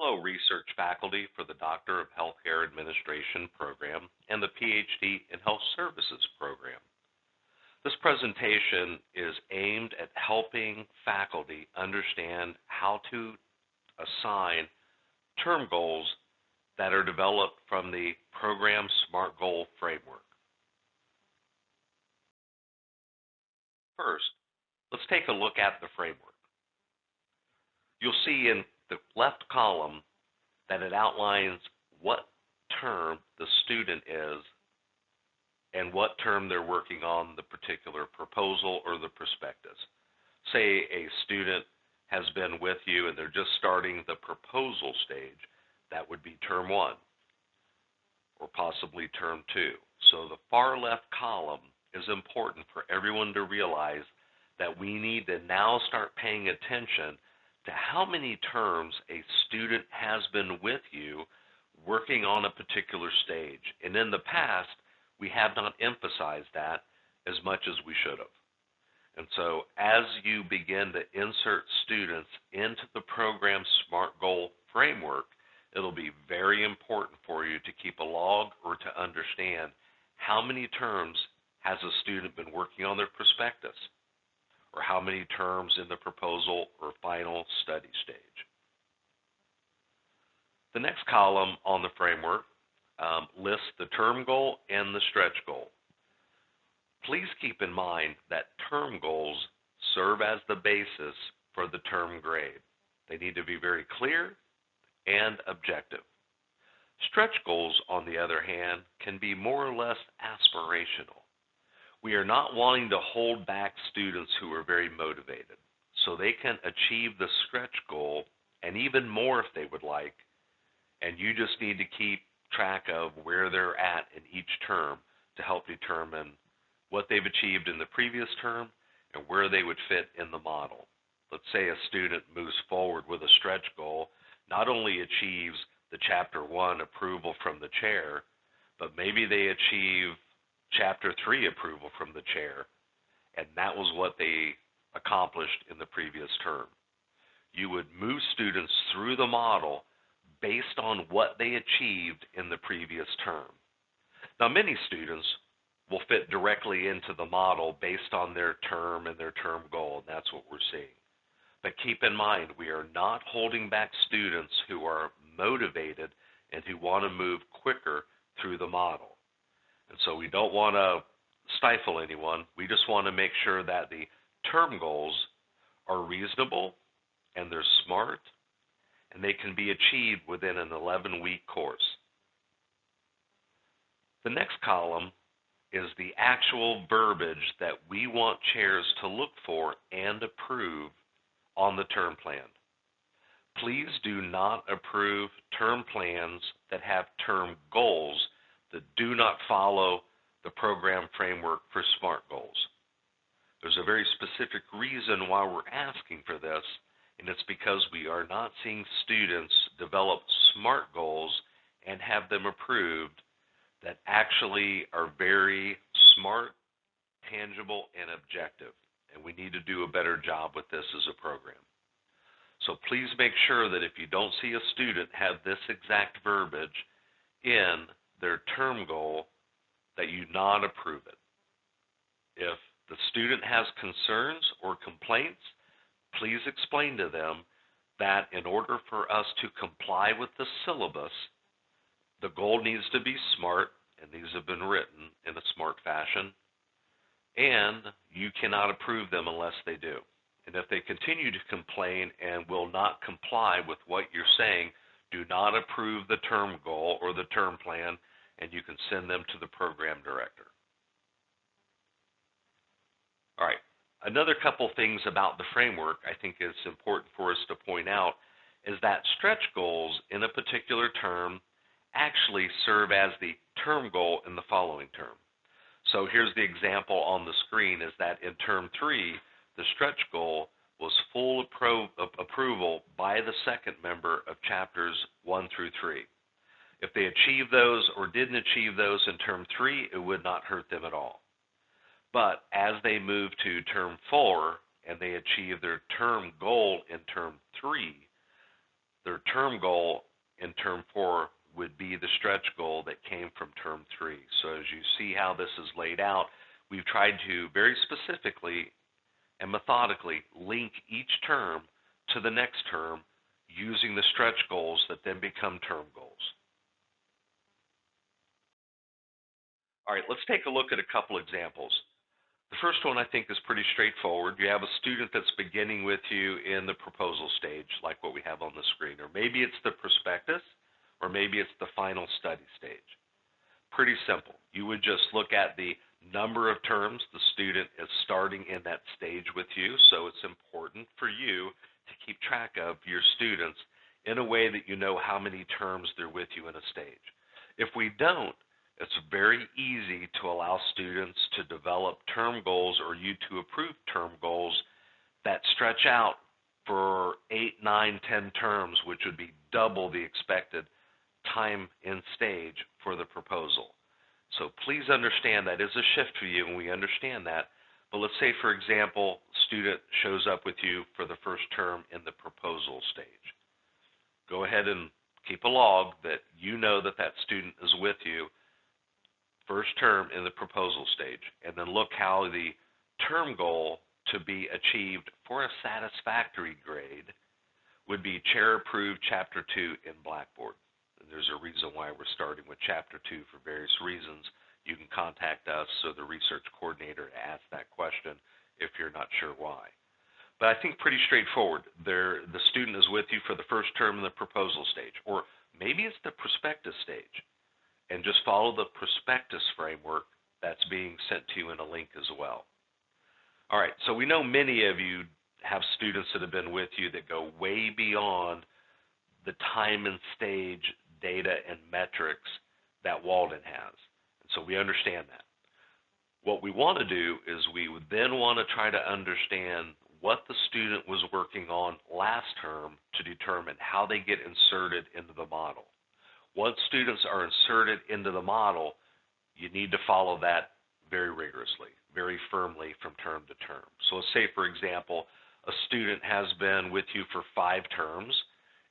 Hello, research faculty for the Doctor of Healthcare Administration program and the PhD in Health Services program. This presentation is aimed at helping faculty understand how to assign term goals that are developed from the program SMART Goal framework. First, let's take a look at the framework. You'll see in the left column that it outlines what term the student is and what term they're working on the particular proposal or the prospectus. Say a student has been with you and they're just starting the proposal stage, that would be term 1 or possibly term 2. So the far left column is important for everyone to realize that we need to now start paying attention to how many terms a student has been with you working on a particular stage. And in the past, we have not emphasized that as much as we should have. And so as you begin to insert students into the program SMART Goal framework, it'll be very important for you to keep a log or to understand how many terms has a student been working on their prospectus, or how many terms in the proposal or final study stage. The next column on the framework lists the term goal and the stretch goal. Please keep in mind that term goals serve as the basis for the term grade. They need to be very clear and objective. Stretch goals, on the other hand, can be more or less aspirational. We are not wanting to hold back students who are very motivated, so they can achieve the stretch goal and even more if they would like, and you just need to keep track of where they're at in each term to help determine what they've achieved in the previous term and where they would fit in the model. Let's say a student moves forward with a stretch goal, not only achieves the Chapter 1 approval from the chair, but maybe they achieve Chapter 3 approval from the chair, and that was what they accomplished in the previous term. You would move students through the model based on what they achieved in the previous term. Now, many students will fit directly into the model based on their term and their term goal, and that's what we're seeing. But keep in mind, we are not holding back students who are motivated and who want to move quicker through the model. And so we don't want to stifle anyone. We just want to make sure that the term goals are reasonable and they're smart and they can be achieved within an 11-week course. The next column is the actual verbiage that we want chairs to look for and approve on the term plan. Please do not approve term plans that have term goals that do not follow the program framework for SMART goals. There's a very specific reason why we're asking for this, and it's because we are not seeing students develop SMART goals and have them approved that actually are very smart, tangible, and objective. And we need to do a better job with this as a program. So please make sure that if you don't see a student have this exact verbiage in their term goal, that you not approve it. If the student has concerns or complaints, please explain to them that in order for us to comply with the syllabus, the goal needs to be SMART, and these have been written in a SMART fashion, and you cannot approve them unless they do. And if they continue to complain and will not comply with what you're saying, do not approve the term goal or the term plan, and you can send them to the program director. All right, another couple things about the framework I think is important for us to point out is that stretch goals in a particular term actually serve as the term goal in the following term. So here's the example on the screen, is that in term 3, the stretch goal was full approval by the second member of chapters 1 through 3. If they achieved those or didn't achieve those in term 3, it would not hurt them at all. But as they move to term 4 and they achieve their term goal in term 3, their term goal in term 4 would be the stretch goal that came from term 3. So as you see how this is laid out, we've tried to very specifically and methodically link each term to the next term using the stretch goals that then become term goals. All right, let's take a look at a couple examples. The first one I think is pretty straightforward. You have a student that's beginning with you in the proposal stage, like what we have on the screen, or maybe it's the prospectus, or maybe it's the final study stage. Pretty simple. You would just look at the number of terms the student is starting in that stage with you, so it's important for you to keep track of your students in a way that you know how many terms they're with you in a stage. If we don't, it's very easy to allow students to develop term goals or you to approve term goals that stretch out for 8, 9, 10 terms, which would be double the expected time in stage for the proposal. So please understand that is a shift for you, and we understand that. But let's say, for example, a student shows up with you for the first term in the proposal stage. Go ahead and keep a log that you know that that student is with you first term in the proposal stage, and then look how the term goal to be achieved for a satisfactory grade would be chair approved chapter 2 in Blackboard. And there's a reason why we're starting with chapter 2 for various reasons. You can contact us or the research coordinator to ask that question if you're not sure why. But I think pretty straightforward. The student is with you for the first term in the proposal stage, or maybe it's the prospectus stage. And just follow the prospectus framework that's being sent to you in a link as well. All right, so we know many of you have students that have been with you that go way beyond the time and stage data and metrics that Walden has. And so we understand that. What we want to do is we would then want to try to understand what the student was working on last term to determine how they get inserted into the model. Once students are inserted into the model, you need to follow that very rigorously, very firmly from term to term. So let's say, for example, a student has been with you for 5 terms,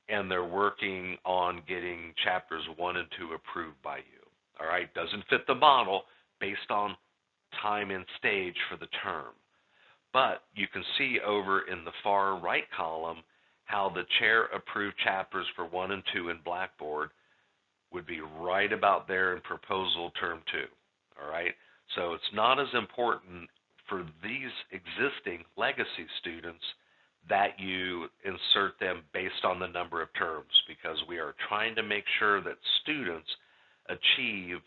and they're working on getting chapters 1 and 2 approved by you. All right, doesn't fit the model based on time and stage for the term. But you can see over in the far right column how the chair approved chapters for 1 and 2 in Blackboard would be right about there in proposal term 2. All right, so it's not as important for these existing legacy students that you insert them based on the number of terms, because we are trying to make sure that students achieve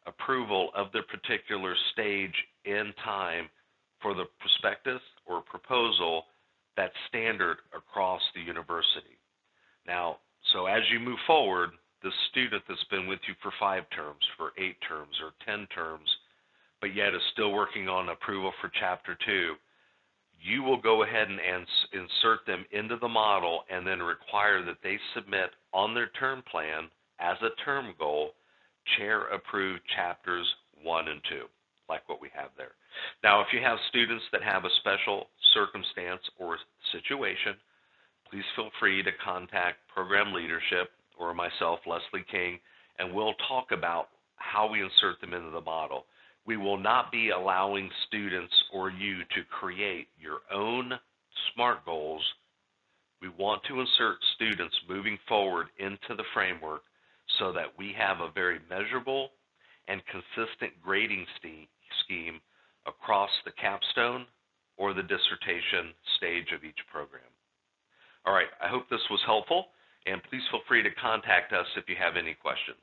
approval of the particular stage in time for the prospectus or proposal that's standard across the university. Now, so as you move forward, the student that's been with you for 5 terms, for 8 terms, or 10 terms, but yet is still working on approval for chapter 2, you will go ahead and insert them into the model and then require that they submit on their term plan as a term goal, chair approved chapters 1 and 2, like what we have there. Now, if you have students that have a special circumstance or situation, please feel free to contact program leadership or myself, Leslie King, and we'll talk about how we insert them into the model. We will not be allowing students or you to create your own SMART goals. We want to insert students moving forward into the framework so that we have a very measurable and consistent grading scheme across the capstone or the dissertation stage of each program. All right, I hope this was helpful, and please feel free to contact us if you have any questions.